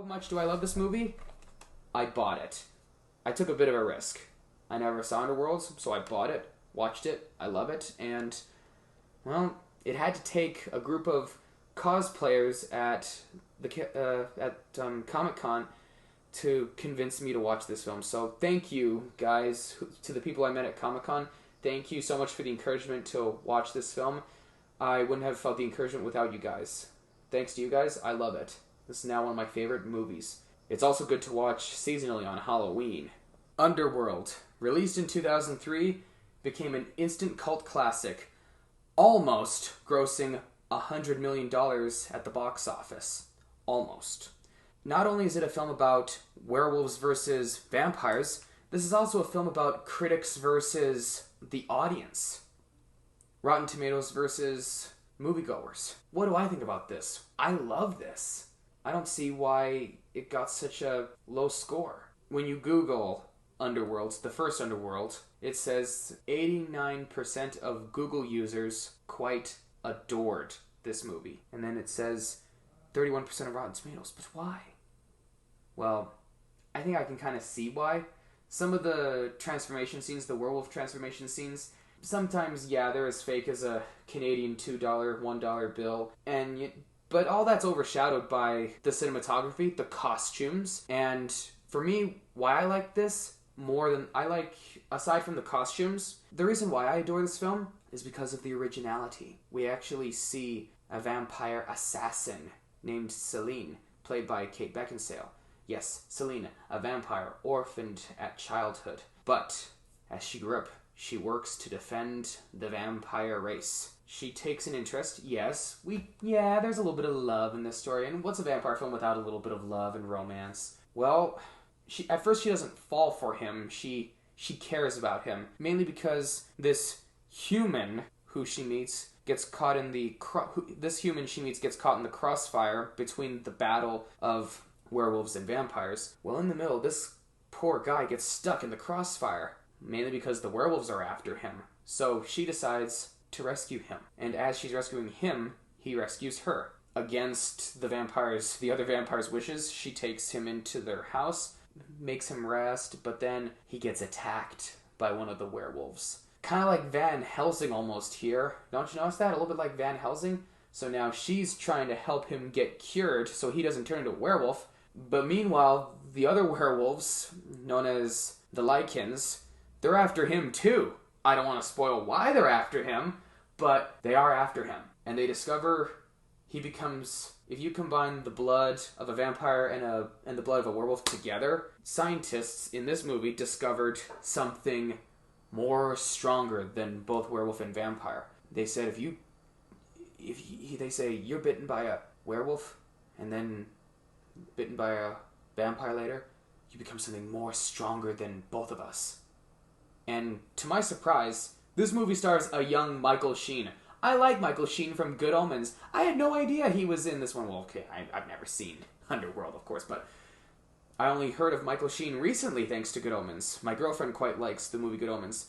How much do I love this movie? I bought it. I took a bit of a risk. I never saw Underworld, so I bought it, watched it, I love it, and, well, it had to take a group of cosplayers at Comic-Con to convince me to watch this film. So thank you, guys, to the people I met at Comic-Con. Thank you so much for the encouragement to watch this film. I wouldn't have felt the encouragement without you guys. Thanks to you guys, I love it. This is now one of my favorite movies. It's also good to watch seasonally on Halloween. Underworld, released in 2003, became an instant cult classic, almost grossing $100 million at the box office. Almost. Not only is it a film about werewolves versus vampires, this is also a film about critics versus the audience. Rotten Tomatoes versus moviegoers. What do I think about this? I love this. I don't see why it got such a low score. When you Google Underworld, the first Underworld, it says 89% of Google users quite adored this movie. And then it says 31% of Rotten Tomatoes. But why? Well, I think I can kind of see why. Some of the transformation scenes, the werewolf transformation scenes, sometimes, yeah, they're as fake as a Canadian $2, $1 bill. But all that's overshadowed by the cinematography, the costumes. And for me, why I like this more than I like, aside from the costumes, the reason why I adore this film is because of the originality. We actually see a vampire assassin named Celine, played by Kate Beckinsale. Yes, Celine, a vampire orphaned at childhood. But as she grew up, she works to defend the vampire race. She takes an interest, yes. There's a little bit of love in this story. And what's a vampire film without a little bit of love and romance? Well, at first she doesn't fall for him. She cares about him. Mainly because this human who she meets gets caught in the crossfire between the battle of werewolves and vampires. Well, in the middle, this poor guy gets stuck in the crossfire. Mainly because the werewolves are after him. So she decides to rescue him. And as she's rescuing him, he rescues her. Against the other vampires' wishes, she takes him into their house, makes him rest, but then he gets attacked by one of the werewolves. Kind of like Van Helsing almost here. Don't you notice that? A little bit like Van Helsing. So now she's trying to help him get cured so he doesn't turn into a werewolf. But meanwhile, the other werewolves, known as the Lycans, they're after him too. I don't want to spoil why they're after him, but they are after him. And they discover he becomes, if you combine the blood of a vampire and the blood of a werewolf together, scientists in this movie discovered something more stronger than both werewolf and vampire. They said they say you're bitten by a werewolf and then bitten by a vampire later, you become something more stronger than both of us. And to my surprise, this movie stars a young Michael Sheen. I like Michael Sheen from Good Omens. I had no idea he was in this one. Well, okay, I've never seen Underworld, of course, but I only heard of Michael Sheen recently thanks to Good Omens. My girlfriend quite likes the movie Good Omens.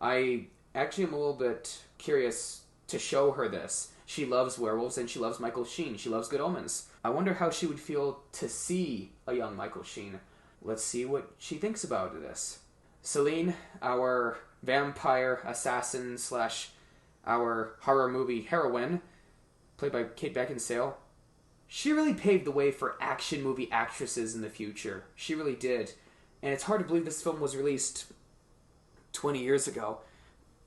I actually am a little bit curious to show her this. She loves werewolves and she loves Michael Sheen. She loves Good Omens. I wonder how she would feel to see a young Michael Sheen. Let's see what she thinks about this. Celine, our vampire assassin / our horror movie heroine, played by Kate Beckinsale, she really paved the way for action movie actresses in the future. She really did. And it's hard to believe this film was released 20 years ago.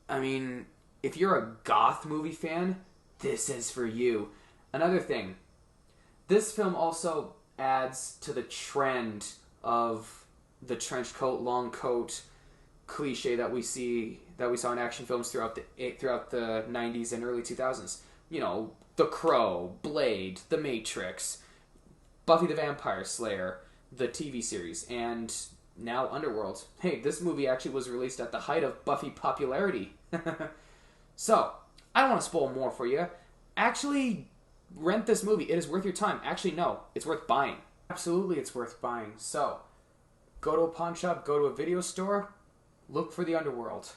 I mean, if you're a goth movie fan, this is for you. Another thing, this film also adds to the trend of the trench coat, long coat cliche that we saw in action films throughout the 90s and early 2000s. You know, The Crow, Blade, The Matrix, Buffy the Vampire Slayer, the TV series, and now Underworld. Hey, this movie actually was released at the height of Buffy popularity. So, I don't want to spoil more for you. Actually, rent this movie. It is worth your time. Actually, no, it's worth buying. Absolutely, it's worth buying. So, go to a pawn shop, go to a video store, look for the Underworld.